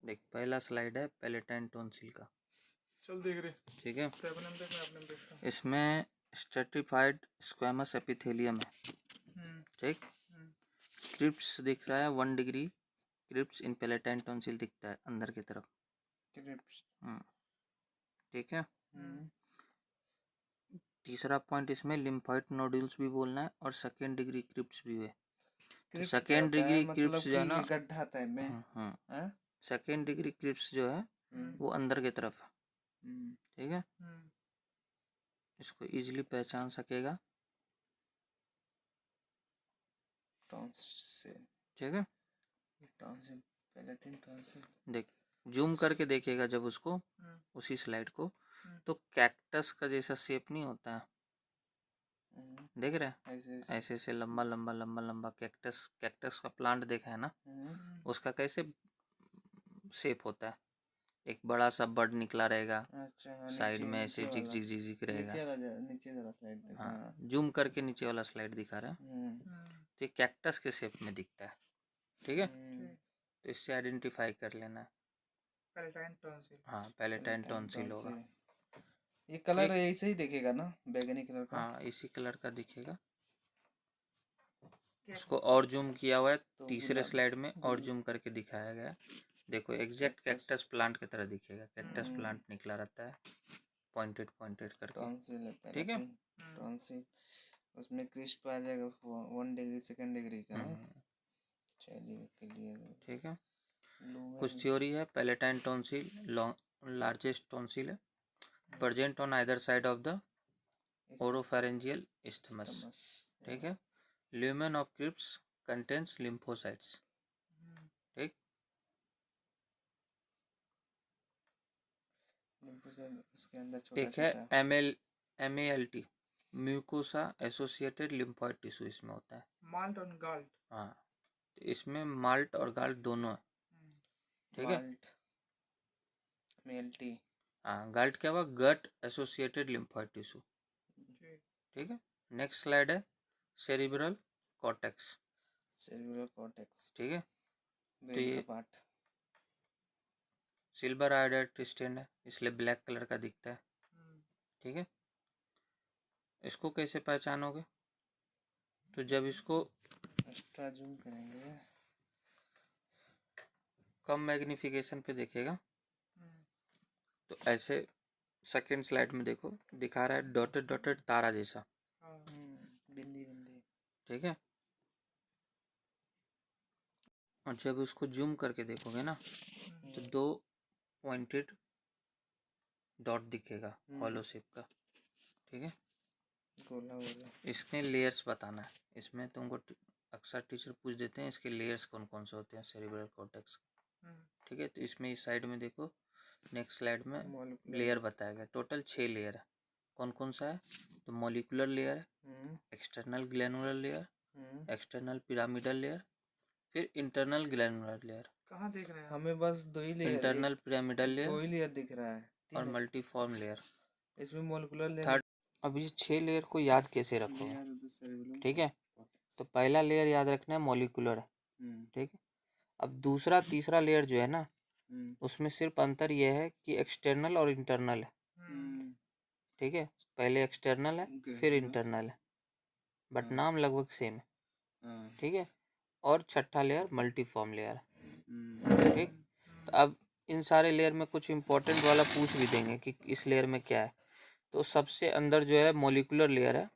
देख पहला स्लाइड है पैलेटाइन टॉन्सिल का। चल देख रहे। ठीक है, तो अपने में देख, मैं अपने में देखता हूँ। इसमें स्ट्रेटिफाइड स्क्वैमस एपिथेलियम है। ठीक, क्रिप्स दिख रहा है 1 डिग्री क्रिप्स इन पैलेटाइन टॉन्सिल दिखता है अंदर की तरफ। क्रिप्स। ठीक है, तीसरा पॉइंट इसमें लिम्फोइड नोड्यूल्स भी बोलना है और सेकेंड डिग्री क्रिप्स भी है। तो सेकेंड डिग्री क्रिप्स जो है ना, गड्ढा टाइप में, सेकेंड डिग्री क्रिप्स जो है वो अंदर की तरफ है। ठीक है, इसको इजीली पहचान सकेगा। ठीक है, देख जूम करके देखेगा जब उसको, उसी स्लाइड को, तो कैक्टस का जैसा शेप नहीं होता है, देख रहे हैं ऐसे ऐसे लंबा लंबा लंबा लंबा कैक्टस का प्लांट देखा है ना, उसका कैसे शेप होता है, एक बड़ा सा बड निकला रहेगा। अच्छा, साइड में ऐसे झिक झिक झिक झिक रहेगा। नीचे वाला स्लाइड देखा। हाँ, जूम करके नीचे वाला स्लाइड दिखा रहा है, तो ये कैक्टस के शेप में दिखता है। ठीक है, तो इससे आइडेंटिफाई कर लेना है। Palatine tonsil. हाँ, पैलेटाइन टॉन्सिल होगा। ये कलर ऐसे ही दिखेगा ना, बैगनी कलर का। हाँ, इसी कलर का दिखेगा। उसको और जूम किया हुआ है, तीसरे स्लाइड में और जूम करके दिखाया गया। देखो एग्जैक्ट कैक्टस प्लांट की तरह दिखेगा, कैक्टस प्लांट निकला रहता है पॉइंटेड पॉइंटेड करके। ठीक है, टॉन्सिल उसमें क्रिस्प आ जाएगा 1 डिग्री सेकेंड डिग्री का। चलिए क्लियर। ठीक है, कुछ थ्योरी है। पैलेटाइन टॉन्सिल लार्जेस्ट टॉन्सिल है, present on either side of the oropharyngeal isthmus। ठीक है, lumen of crypts contains lymphocytes. ठीक, इसके अंदर छोटा एक है MALT mucosa associated lymphoid tissue, इसमें होता है माल्ट और गाल्ट। हाँ, तो इसमें माल्ट और गाल्ट दोनों है। ठीक है, MLT। हाँ, गाल्ट क्या हुआ, गट एसोसिएटेड लिम्फोइड टिश्यू। ठीक है, नेक्स्ट स्लाइड है सेरिब्रल कॉर्टेक्स। ठीक है, तो ये सिल्वर आयोडाइड क्रिस्टल है, इसलिए ब्लैक कलर का दिखता है। ठीक है, इसको कैसे पहचानोगे, तो जब इसको एक्स्ट्रा जूम करेंगे, कम मैग्निफिकेशन पे देखेगा, तो ऐसे सेकेंड स्लाइड में देखो दिखा रहा है डॉटेड डॉटेड तारा जैसा। बिंदी बिंदी। ठीक है, और जब उसको जूम करके देखोगे ना, तो 2 पॉइंटेड डॉट दिखेगा हॉलो शेप का। ठीक है, इसमें लेयर्स बताना है। इसमें तुमको अक्सर टीचर पूछ देते हैं इसके लेयर्स कौन कौन से होते हैं सेरिब्रल कॉर्टेक्स। ठीक है, तो इसमें इस साइड में देखो, नेक्स्ट स्लाइड में लेयर बताया गया। टोटल 6 लेयर है। कौन कौन सा है, तो मॉलिकुलर लेयर है, external granular layer, external pyramidal layer, फिर इंटरनल ग्लैनुलर लेयर। कहाँ देख रहे हैं हमें? बस 2 ही लेयर, इंटरनल पिरामिडल लेयर, 2 ही लेयर दिख रहा है, और मल्टीफॉर्म लेयर। इसमें मॉलिक्यूलर लेयर। थर्ड, अब ये 6 लेयर को याद कैसे रखोगे? ठीक है, तो पहला लेयर याद रखना है मॉलिकुलर है। ठीक है, अब दूसरा तीसरा लेयर जो है ना, उसमें सिर्फ अंतर यह है कि एक्सटर्नल और इंटरनल है। ठीक है, पहले एक्सटर्नल है फिर इंटरनल है, बट नाम लगभग सेम है। ठीक है, और छठा लेयर मल्टीफॉर्म लेयर है। ठीक, तो अब इन सारे लेयर में कुछ इंपॉर्टेंट वाला पूछ भी देंगे कि इस लेयर में क्या है। तो सबसे अंदर जो है मॉलिकुलर लेयर है,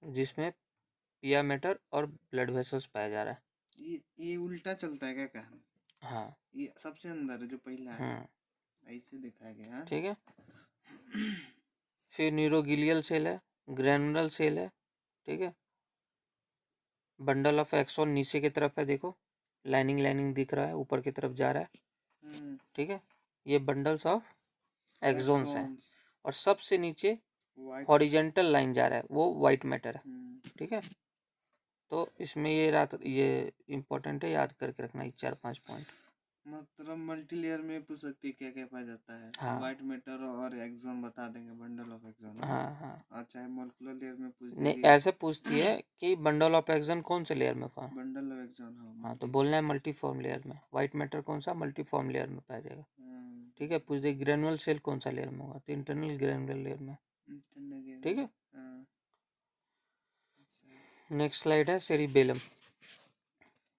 जिसमें पिया मैटर और ब्लड वेसल्स पाया जा रहा है। ये उल्टा चलता है क्या कहानी? हाँ, ये सबसे अंदर है जो पहला है, ऐसे दिखाया गया है। ठीक है, फिर न्यूरोगिलियल सेल है, ग्रैनुलर सेल है। ठीक है, बंडल ऑफ एक्सॉन नीचे की तरफ है, देखो लाइनिंग लाइनिंग दिख रहा है, ऊपर की तरफ जा रहा है। ठीक है, ये बंडल्स ऑफ एक्सोन्स हैं, और सबसे नीचे हॉरिजेंटल लाइन जा रहा है, वो वाइट मैटर है। ठीक है, तो इसमें ये इम्पोर्टेंट है, याद करके रखना ये 4-5 पॉइंट। मतलब मल्टी लेयर में पूछ सकती है क्या क्या पाया जाता है। हाँ। व्हाइट मैटर और एक्सॉन बता देंगे, बंडल ऑफ एक्सॉन। हाँ हाँ। अच्छा, मॉलिक्यूलर लेयर में पूछ नहीं, देगी। ऐसे पूछती है कि बंडल ऑफ एक्सन कौन से लेयर में पाया। बंडल ऑफ एक्सॉन, हाँ, तो बोलना है मल्टीफॉर्म लेयर में। व्हाइट मैटर कौन सा, मल्टीफॉर्म लेयर में पाया जाएगा। ठीक है। पूछ दे ग्रेनुअल सेल कौन सा लेयर में होगा, तो इंटरनल ग्रेनुलर लेयर में। ठीक है। नेक्स्ट स्लाइड है सेरिबेलम।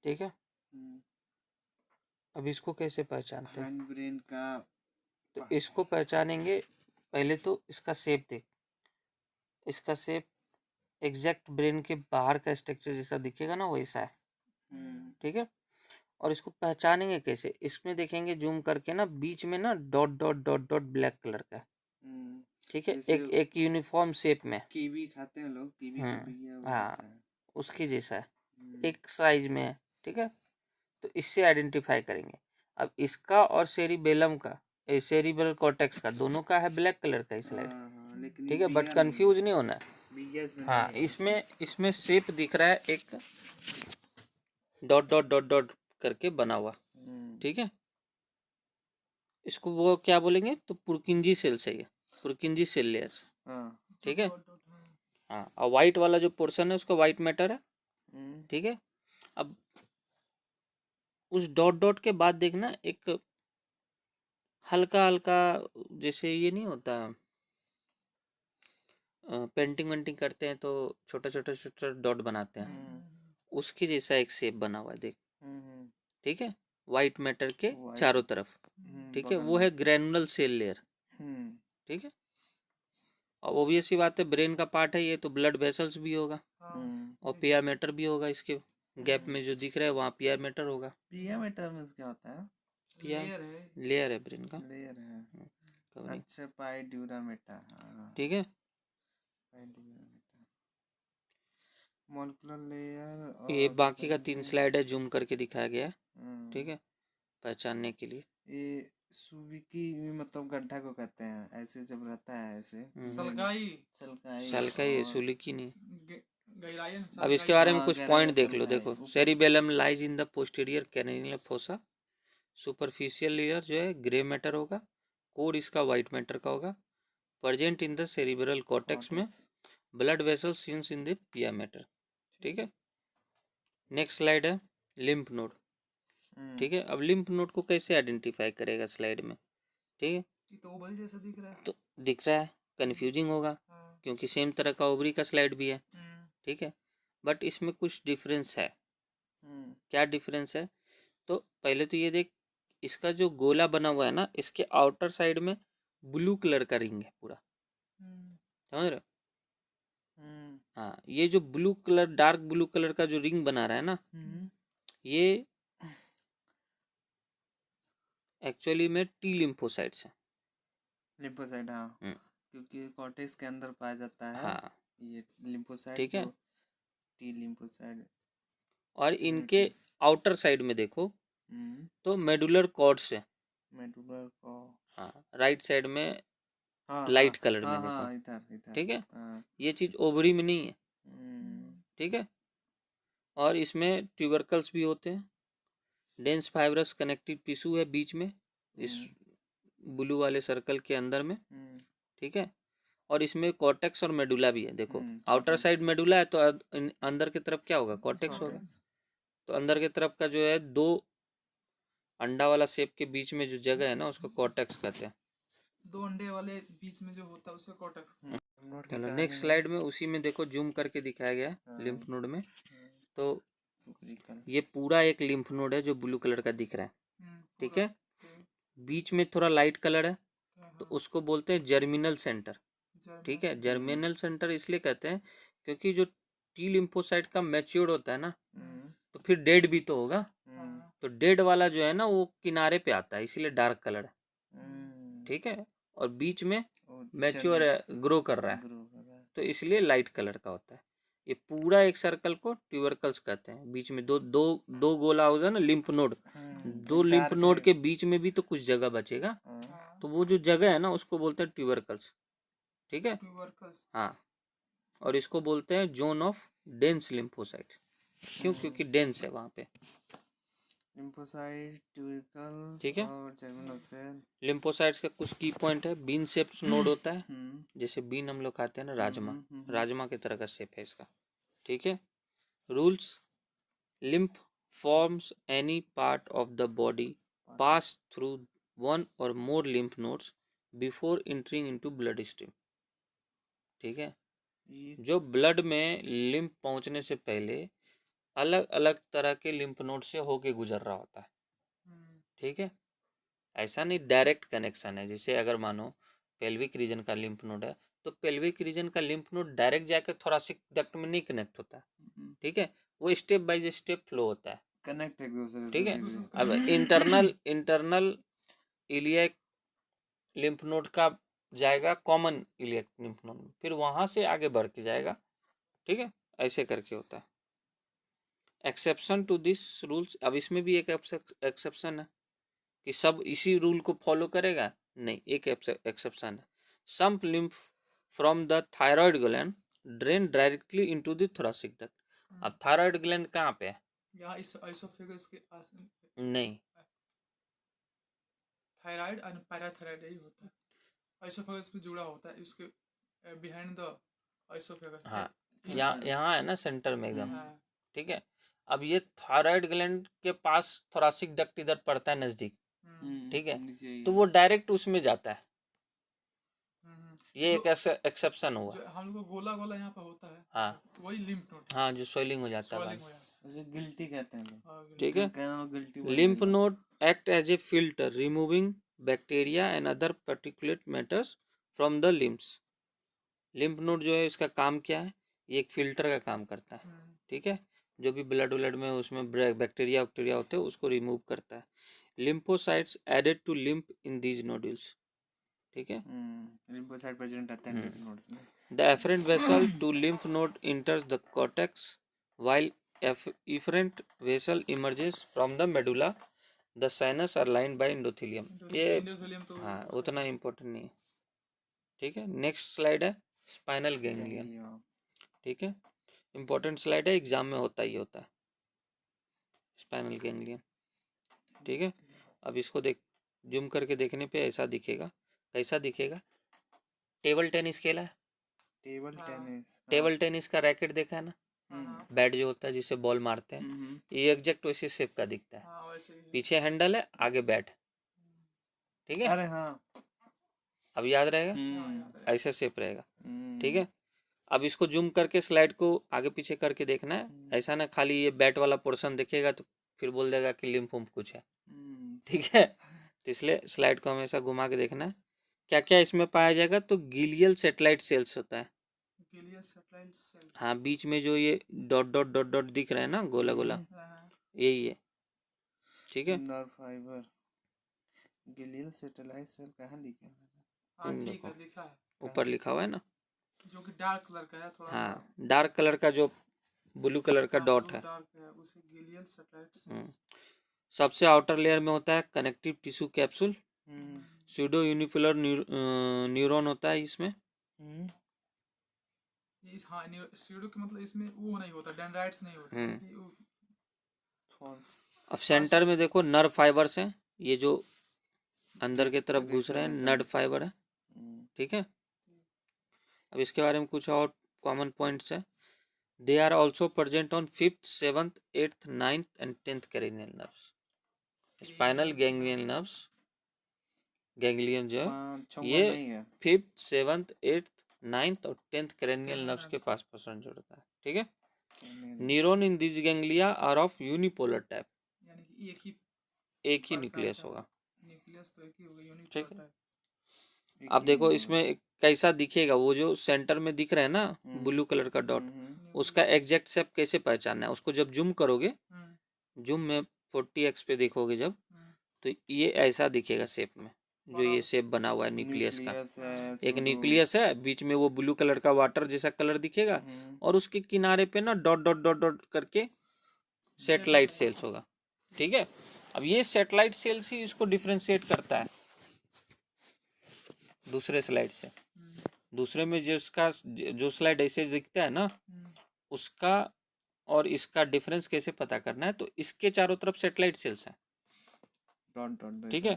ठीक है। अब इसको कैसे पहचानते हैं? ब्रेन का। तो इसको पहचानेंगे पहले तो इसका शेप देख। इसका शेप एग्जैक्ट ब्रेन के बाहर का स्ट्रक्चर जैसा दिखेगा ना, वैसा है। ठीक है। और इसको पहचानेंगे कैसे, इसमें देखेंगे जूम करके ना, बीच में ना dot dot dot dot black colour का है। ठीक है। एक एक यूनिफॉर्म शेप में। कीवी खाते हैं लोग, कीवी का बिया हाँ, उसकी जैसा है, एक साइज में है। ठीक है। तो इससे आइडेंटिफाई करेंगे। अब इसका और सेरिबेलम का, सेरिब्रल कॉर्टेक्स का, दोनों का है ब्लैक कलर का स्लाइड। ठीक है। बट कंफ्यूज नहीं होना है। हाँ, इसमें इसमें शेप दिख रहा है एक डॉट डॉट डॉट डॉट करके बना हुआ। ठीक है। इसको वो क्या बोलेंगे, तो पुरकिंजी सेल से, पुरकिंजी सेल लेयर्स। ठीक है। हाँ, और वाइट वाला जो पोर्शन है उसका वाइट मैटर है। ठीक है। अब उस डॉट डॉट के बाद देखना एक हल्का हल्का, जैसे ये नहीं होता, पेंटिंग वेंटिंग करते हैं तो छोटा छोटा छोटा डॉट बनाते हैं, उसके जैसा एक शेप बना हुआ है देख। ठीक है। वाइट मैटर के चारों तरफ। ठीक है। वो है ग्रेनुलर सेल लेयर। ठीक है। और ऑब्वियस ही बात है, ब्रेन का पार्ट है ये, तो ब्लड वेसल्स भी होगा और पीआर मैटर भी होगा। इसके गैप में जो दिख रहा है वहाँ पीआर मैटर होगा। पीआर मैटर में क्या होता है? पीआर लेयर है ब्रेन का, लेयर है। कवरिंग। अच्छा, पाई ड्यूरामेटा। ठीक है। मॉलिक्यूलर लेयर ये और बाकी का 3 स्लाइड है, जूम करके दिखाया गया है। ठीक है, पहचानने के लिए। ये सुविकी मतलब गड्ढा को कहते हैं, ऐसे जब रहता है ऐसे। सलकाई सलकाई सलकाई सुलिकी नहीं। अब इसके बारे में कुछ पॉइंट देख लो। देखो, cerebellum lies in the posterior cranial fossa. Superficial layer जो है ग्रे मैटर होगा, कोर इसका वाइट मैटर का होगा। Present in the cerebral cortex में, blood vessel seen in the pia mater. ठीक है। नेक्स्ट स्लाइड है लिम्फ नोड। ठीक है। अब लिम्फ नोड को कैसे आइडेंटिफाई करेगा स्लाइड में? ठीक है। तो ओवरी जैसा दिख रहा है। तो दिख रहा है, कन्फ्यूजिंग होगा क्योंकि सेम तरह का ओवरी का स्लाइड भी है। ठीक है। बट इसमें कुछ डिफरेंस है। क्या डिफरेंस है? तो पहले तो ये देख, इसका जो गोला बना हुआ है ना, इसके आउटर साइड में ब्लू कलर का रिंग है पूरा। समझ रहे? हाँ, ये जो blue colour, dark blue colour का जो रिंग बना रहा है ना, ये एक्चुअली में टी लिम्फोसाइट्स है। लिम्फोसाइट, हाँ, क्योंकि कॉर्टेक्स के अंदर पाया जाता है। हाँ, ये लिम्फोसाइट। ठीक है। T lymphocyte. और इनके आउटर साइड में देखो तो मेडुलर कॉर्ड्स है। मेडुलर को, हाँ, राइट साइड में हाँ, लाइट हाँ, कलर हाँ, में देखो। हाँ, इधर ठीक है। हाँ। ये चीज ओवरी में नहीं है। ठीक है। और इसमें ट्यूबरकल्स भी होते हैं। डेंस फाइब्रस कनेक्टिव टिश्यू है बीच में, इस ब्लू वाले सर्कल के अंदर में। ठीक है। और इसमें कॉर्टेक्स और मेडुला भी है। देखो, आउटर साइड मेडुला है तो अंदर की तरफ क्या होगा, कॉर्टेक्स होगा। तो अंदर की तरफ का जो है दो अंडा वाला शेप के बीच में जो जगह है ना, उसको कॉर्टेक्स कहते हैं। दो अंडे वाले बीच में जो होता है उसका कॉर्टेक्स। चलो नेक्स्ट स्लाइड में उसी में देखो, जूम करके दिखाया गया है लिम्फ नोड में। तो ये पूरा एक लिम्फ नोड है जो ब्लू कलर का दिख रहा है। ठीक है। बीच में थोड़ा लाइट कलर है, तो उसको बोलते हैं जर्मिनल सेंटर। ठीक है। जर्मिनल सेंटर इसलिए कहते हैं क्योंकि जो टी लिम्फोसाइट का मैच्योर्ड होता है ना, तो फिर डेड भी तो होगा। तो डेड वाला जो है ना, वो किनारे पे आता है, इसीलिए डार्क कलर है। ठीक है। और बीच में मैच्योर ग्रो कर रहा है, तो इसलिए लाइट कलर का होता है। ये पूरा एक सर्कल को ट्यूबरकल्स कहते हैं। बीच में दो दो दो गोला होगा ना, लिम्फ नोड। दो लिम्फ नोड के बीच में भी तो कुछ जगह बचेगा, तो वो जो जगह है ना, उसको बोलते हैं ट्यूबरकल्स। ठीक है। हाँ, और इसको बोलते हैं जोन ऑफ डेंस लिम्फोसाइट। क्यों? क्योंकि डेंस है वहां पे। लिम्फोसाइट, ट्यूबिकल्स ठीक है। और जर्मिनल सेल। लिम्फोसाइट्स का कुछ की पॉइंट है, बीन शेप्ड नोड होता है, जैसे बीन हम लोग खाते हैं ना, राजमा, राजमा की तरह का शेप है इसका। ठीक है। Rules, lymph forms any part of the body pass through one or more lymph nodes before entering into blood stream। ठीक है। जो ब्लड में लिम्फ पहुंचने से पहले अलग अलग तरह के लिम्फ नोड से होके गुजर रहा होता है। ठीक है। ऐसा नहीं डायरेक्ट कनेक्शन है, जैसे अगर मानो पेल्विक रीजन का लिम्फ नोड है तो पेल्विक रीजन का लिम्फ नोड डायरेक्ट जाकर थोरासिक डक्ट में नहीं कनेक्ट होता है। ठीक है। वो स्टेप बाय स्टेप फ्लो होता है, कनेक्ट एक दूसरे से। ठीक है। अब इंटरनल इलियक लिम्फ नोड का जाएगा कॉमन इलियक लिम्फ नोड में, फिर वहां से आगे बढ़ के जाएगा। ठीक है। ऐसे करके होता है। एक्सेप्शन टू दिस रूल्स, अब इसमें भी एक एक्सेप्शन है कि सब इसी रूल को फॉलो करेगा, नहीं, एक एक्सेप्शन है। Some lymph from the thyroid gland drain directly into the thoracic duct. अब थायराइड ग्लैंड कहाँ पे है? यहाँ इस आइसोफेगस के नहीं, थायराइड और पैराथायराइड यही होता है, आइसोफेगस पे जुड़ा होता है, उसके बिहाइंड द आइसोफेगस। हाँ, यहाँ है ना सेंटर में एकदम। हाँ। ठीक है। अब ये थायराइड ग्लैंड के पास थोरासिक डक्ट इधर पड़ता है नजदीक। ठीक है। तो वो डायरेक्ट उसमें जाता है, ये एक एक्सेप्शन हुआ। जो हम लोग को गोला गोला यहाँ पे होता है, हाँ, वही लिम्फ नोड। हाँ, जो स्वेलिंग हो जाता है। उसे गिल्टी कहते हैं लोग। ठीक है। Lymph node act as a filter removing bacteria and other particulate matters from the lymphs. Lymph node जो है इसका काम क्या है? ये एक फिल्टर का काम करता है। ठीक है। जो भी ब्लड व्लड में उसमें बैक्टीरिया वैक्टीरिया होते हैं उसको रिमूव करता है। Lymphocytes added to lymph in these nodules. ठीक है। लिम्फोसाइट प्रेजेंट रहते हैं लिम्फ नोड्स में। The afferent vessel to lymph node enters the cortex, while efferent vessel emerges from the medulla. The sinus are lined by endothelium. ये हाँ उतना important नहीं है। ठीक है। नेक्स्ट स्लाइड है स्पाइनल गैंग्लियन। ठीक है। इम्पोर्टेंट स्लाइड है, एग्जाम में होता ही होता है स्पाइनल गैंग्लियन। ठीक है। अब इसको देख, जूम करके देखने पे ऐसा दिखेगा। कैसा दिखेगा? टेबल टेनिस खेला है? टेबल टेनिस का रैकेट देखा है ना, बैट जो होता है जिसे बॉल मारते हैं, ये एग्जैक्ट वैसे शेप का दिखता है। पीछे हैंडल है, आगे बैट। ठीक है। अरे हाँ, अब याद रहेगा, ऐसा शेप रहेगा। ठीक है। अब इसको जूम करके स्लाइड को आगे पीछे करके देखना है। ऐसा ना खाली ये बैट वाला पोर्शन देखेगा तो फिर बोल देगा कि लिम्फ कुछ है। ठीक है। तो इसलिए स्लाइड को हमेशा घुमा के देखना है। क्या क्या इसमें पाया जाएगा? तो गिलियल सेटेलाइट सेल्स होता है। हाँ, बीच में जो ये डॉट डॉट डॉट डॉट दिख रहा है ना, गोला गोला, यही है। ठीक है। Nerve fibre. Glial satellite cell कहाँ लिखा है? हाँ ठीक है, लिखा है, ऊपर लिखा हुआ है ना, जो कि डार्क कलर का है थोड़ा। हाँ, डार्क कलर का जो ब्लू कलर का डॉट है, उसे गिलियल सेटेलाइट सेल्स। सबसे आउटर लेयर में होता है connective tissue capsule. Pseudo unipolar neuron होता है इसमें। हाँ, स्यूडो के मतलब इसमें वो नहीं होता, डेंड्राइट्स नहीं होते। अब सेंटर में देखो नर्व फाइबर्स हैं, ये जो अंदर की तरफ घुस रहे हैं नर्व फाइबर है। ठीक है। अब इसके बारे में कुछ और कॉमन पॉइंट्स है। They are also present on 5th, 7th, 8th, 9th and 10th cranial nerves. Spinal ganglion nerves, ganglion जो है ये 5th, 7th, 8th, 9th और 10th कैरिनियल नर्व्स के पास पसंद जोड़ता है। ठीक है। Neuron in this ganglia are of unipolar type, यानी कि एक ही न्यूक्लियस होगा। न्यूक्लियस तो एक ही होगा, यूनिपोलर ठीक है। टाइप। अब देखो इसमें कैसा दिखेगा, वो जो सेंटर में दिख रहा है ना ब्लू कलर का डॉट, उसका एग्जैक्ट शेप कैसे पहचानना है? उसको जब जूम करोगे, जूम में 40x पे देखोगे जब, तो ये ऐसा दिखेगा शेप में, जो ये शेप बना हुआ है न्यूक्लियस का। एक न्यूक्लियस है, बीच में वो ब्लू कलर का वाटर जैसा कलर दिखेगा, और उसके किनारे पे ना डॉट डॉट डॉट डॉट करके सैटेलाइट सेल्स होगा। ठीक है। अब ये सैटेलाइट सेल्स ही इसको डिफरेंशिएट करता है दूसरे स्लाइड से। दूसरे में जिसका जो स्लाइड ऐसे दिखता है ना, उसका और इसका डिफरेंस कैसे पता करना है, तो इसके चारों तरफ सेटेलाइट सेल्स हैं, डॉट डॉट ठीक है।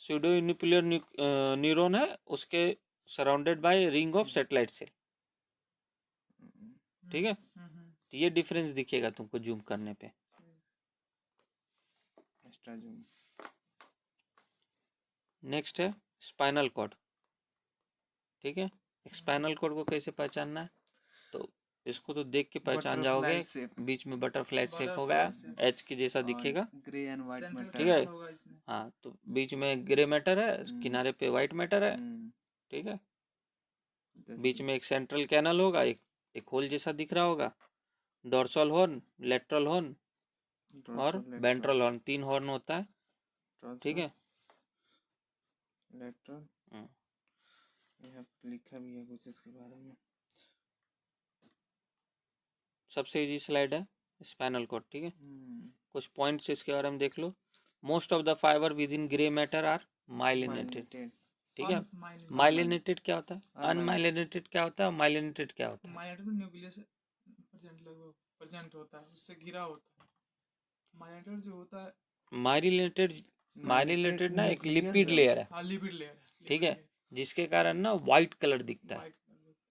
स्यूडो यूनिपोलर न्यूरॉन है, उसके surrounded by ring of satellite cell, ठीक है। तो ये डिफरेंस दिखेगा तुमको जूम करने पे। Extra zoom. नेक्स्ट है स्पाइनल कॉर्ड, ठीक है। स्पाइनल कॉर्ड को कैसे पहचानना है, तो इसको तो देख के पहचान जाओगे, बीच में बटरफ्लाई शेप होगा, एच के जैसा दिखेगा, ग्रे एंड व्हाइट मैटर, ठीक है। हाँ, तो बीच में ग्रे मैटर है, किनारे पे व्हाइट मैटर है, ठीक है। बीच में एक सेंट्रल कैनल होगा, एक होल जैसा दिख रहा होगा, डोर्सल हॉर्न, लेटरल हॉर्न और वेंट्रल हॉर्न, 3 हॉर्न होता है, ठीक है। लेटरल, यहाँ पे लिखा भी है कुछ इसके बारे में। सबसे इजी स्लाइड है स्पाइनल कॉर्ड, ठीक है। कुछ पॉइंट्स इसके बारे में देख लो। Most of the fibre within grey matter are myelinated, ठीक है। माइलिनेटेड क्या होता है, अनमाइलिनेटेड क्या होता है, माइलिनेटेड क्या होता है। माइलिनेटेड में न्यूक्लियस प्रेजेंट होता है, उससे घिरा होता है। माइलिनेटेड जो होता है, माइलिनेटेड ना एक लिपिड लेयर है, हाँ लिपिड लेयर है, ठीक है, जिसके कारण ना वाइट कलर दिखता है,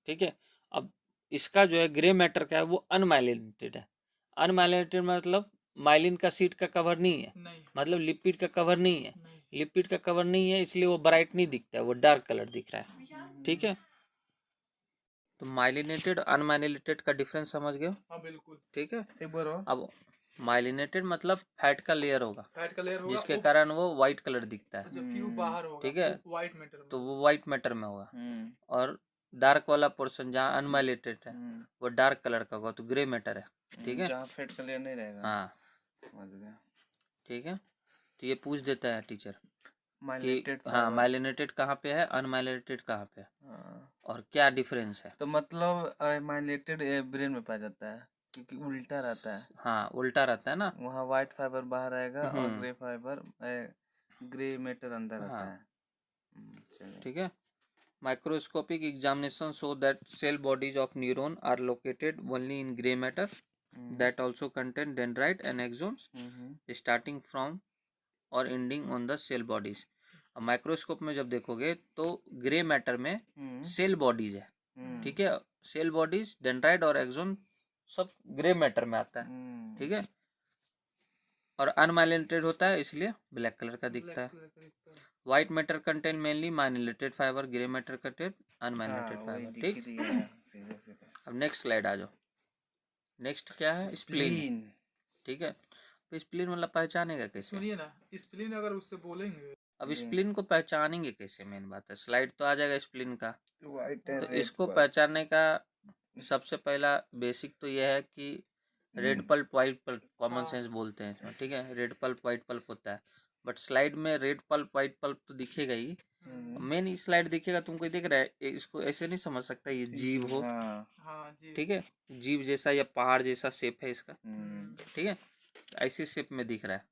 ठीक है। अब इसका जो है ग्रे मैटर का है वो अनमाइलिनेटेड है। अनमाइलिनेटेड मतलब माइलिन का सीट का कवर नहीं है, मतलब लिपिड का कवर नहीं है, लिपिड का कवर नहीं है, इसलिए वो ब्राइट नहीं दिखता है, वो डार्क कलर दिख रहा है, ठीक है। तो माइलिनेटेड अनमाइलिनेटेड का डिफरेंस समझ गए, हाँ बिल्कुल, ठीक है। एक बार और। अब माइलिनेटेड मतलब फैट का लेयर होगा, फैट का लेयर होगा, जिसके कारण वो व्हाइट कलर दिखता है, जबकि वो बाहर होगा, ठीक है, व्हाइट मैटर में, तो वो व्हाइट मैटर में होगा। और डार्क वाला पोर्शन जहाँ अनमाइलिनेटेड है वो डार्क कलर का होगा, तो ग्रे मैटर है, ठीक है। जहाँ फैट का लेयर नहीं रहेगा। हाँ, समझ गया, ठीक है। तो ये पूछ देता है टीचर कि माइलिनेटेड, हाँ माइलिनेटेड कहाँ पे है, अनमाइलिनेटेड कहाँ पे है, और क्या डिफरेंस है। तो मतलब माइलिनेटेड ब्रेन में पाया जाता है क्योंकि उल्टा रहता है। हाँ, उल्टा रहता है ना, वहाँ व्हाइट फाइबर बाहर आएगा और ग्रे फाइबर, ग्रे मैटर अंदर रहता है, ठीक है। Microscopic examination show that cell bodies of neuron are located only in grey matter that also contain dendrite and axons starting from और ending on the cell bodies. अब microscope में जब देखोगे तो ग्रे मैटर में सेल बॉडीज है, ठीक है। सेल बॉडीज, डेंड्राइट और एक्सोन सब ग्रे मैटर में आता है, ठीक है। और अनमाइलिनेटेड होता है इसलिए ब्लैक कलर का दिखता है। White matter contain mainly myelinated fibre, grey matter contain unmyelinated fibre, ठीक। अब नेक्स्ट स्लाइड आ जाओ। नेक्स्ट क्या है, स्प्लीन, ठीक है। तो स्प्लीन मतलब पहचानेगा कैसे, सुनिए ना, स्प्लीन अगर उससे बोलेंगे, अब स्प्लीन को पहचानेंगे कैसे, मेन बात है। स्लाइड तो आ जाएगा स्प्लीन का, तो इसको पहचानने का सबसे पहला बेसिक तो यह है कि red pulp white pulp, common sense बोलते हैं इसमें, ठीक है। रेड पल्प वाइट पल्प होता है, बट स्लाइड में रेड पल्प वाइट पल्प तो दिखेगा ही, मेन स्लाइड दिखेगा तुमको, दिख रहा है। इसको ऐसे नहीं समझ सकता ये जीव हो, ठीक है, जीव जैसा या पहाड़ जैसा शेप है इसका, ठीक है, ऐसी शेप में दिख रहा है,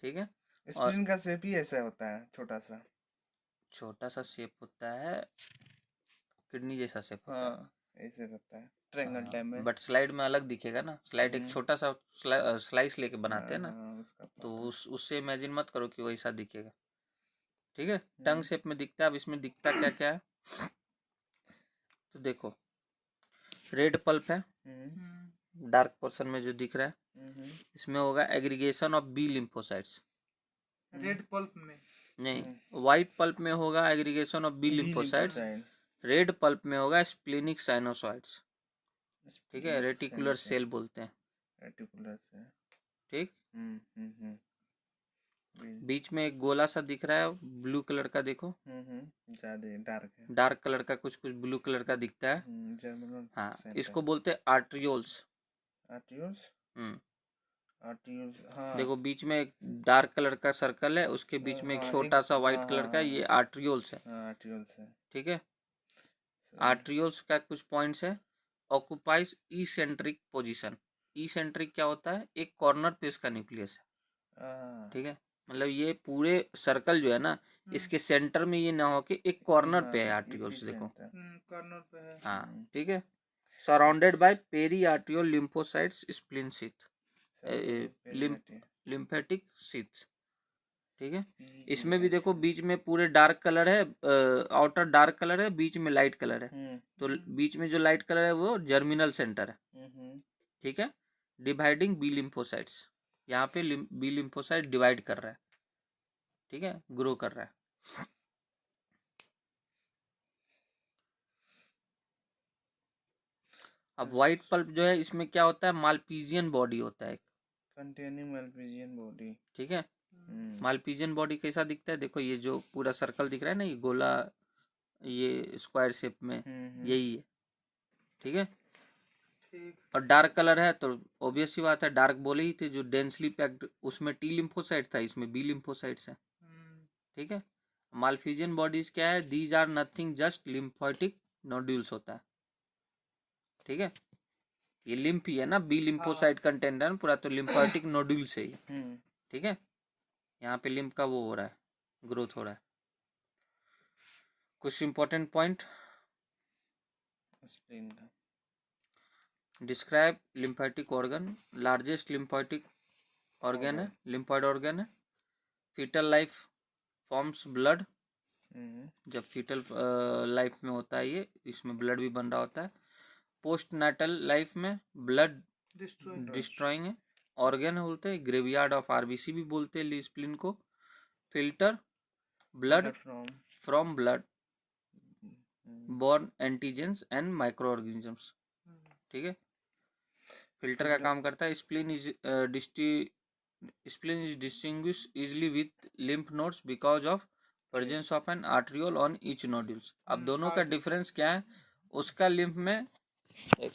ठीक है। स्प्लीन का शेप ही ऐसा होता है, छोटा सा शेप होता है, किडनी जैसा शेप होता है, ऐसे रहता है ट्रायंगल टाइप में, बट स्लाइड में अलग दिखेगा ना। स्लाइड एक छोटा सा स्लाइस लेके बनाते हैं ना, तो उससे इमेजिन मत करो कि वैसा दिखेगा, ठीक है। टंग शेप में दिखता है। अब इसमें दिखता क्या क्या है, तो देखो रेड पल्प है, डार्क पोर्शन में जो दिख रहा है, इसमें होगा aggregation of B lymphocytes. Red pulp में नहीं, व्हाइट पल्प में होगा aggregation of B lymphocytes, red pulp में होगा स्प्लेनिक साइनोसॉइड्स, ठीक है, रेटिकुलर सेल बोलते हैं, रेटिकुलर से, ठीक। बीच में एक गोला सा दिख रहा है ब्लू कलर का, देखो ज्यादा डार्क है, डार्क कलर का, कुछ कुछ ब्लू कलर का दिखता है, हाँ, इसको बोलते हैं आर्ट्रियोल्स। हाँ। देखो बीच में एक डार्क कलर का सर्कल है, उसके बीच में एक छोटा सा व्हाइट कलर का, ये आर्ट्रियोल्स है, ठीक है। आर्ट्रियोल्स का कुछ पॉइंट्स है, ऑक्युपाइज इसेंट्रिक पोजीशन। इसेंट्रिक क्या होता है, एक कॉर्नर पे इसका न्यूक्लियस है, ठीक है। मतलब ये पूरे सर्कल जो है ना, इसके सेंटर में ये ना हो कि एक कॉर्नर पे है आर्ट्रियोल्स, देखो कॉर्नर पे है, हाँ, ठीक है। Surrounded by periarteriolar lymphocytes spleen sheath lymphatic sheaths. ठीक है, इसमें भी देखो बीच में पूरे डार्क कलर है, आउटर डार्क कलर है, बीच में लाइट कलर है। तो बीच में जो लाइट कलर है वो जर्मिनल सेंटर है। ठीक है, डिवाइडिंग बी लिम्फोसाइट्स, यहाँ पे बी लिम्फोसाइट डिवाइड कर रहा है। ठीक है, ग्रो कर रहा है। अब व्हाइट पल्प जो है इसमें क्या होता है, मालपीजियन बॉडी होता है, कंटेनिंग मालपीजियन बॉडी। ठीक है, मालपीजियन बॉडी कैसा दिखता है, देखो ये जो पूरा सर्कल दिख रहा है ना, ये गोला, ये स्क्वायर शेप में, यही है। ठीक है, और डार्क कलर है तो ऑब्वियस सी बात है, डार्क बोले ही थे, जो डेंसली पैक्ड उसमें टी लिम्फोसाइट था, इसमें बी लिम्फोसाइट्स है। ठीक है, मालपीजियन बॉडीज क्या है, these are nothing just lymphatic nodules होता है। ठीक है, ये लिम्फ ही है ना, बी लिम्फोसाइट कंटेंट है ना पूरा, तो लिम्फोटिक नोड्यूल से ही। ठीक है, यहाँ पे लिम्फ का वो हो रहा है, ग्रोथ हो रहा है। कुछ इंपॉर्टेंट पॉइंट, स्प्लीन का describe lymphatic organ, largest lymphatic organ है, लिम्फॉइड ऑर्गन है। फीटल लाइफ फॉर्म्स ब्लड, जब फीटल लाइफ में होता है ये, इसमें ब्लड भी बन रहा होता है। पोस्ट नाटल लाइफ में ब्लड डिस्ट्रॉइंग है, ऑर्गन बोलते हैं, ग्रेवयार्ड ऑफ आरबीसी भी बोलते हैं स्प्लीन को। Filter blood from blood borne antigens and micro organisms. ठीक है, फिल्टर का काम करता है। Spleen is distinguish easily with lymph nodes because of presence of an arteriole on each nodules. अब दोनों का डिफरेंस क्या है, उसका लिम्फ में एक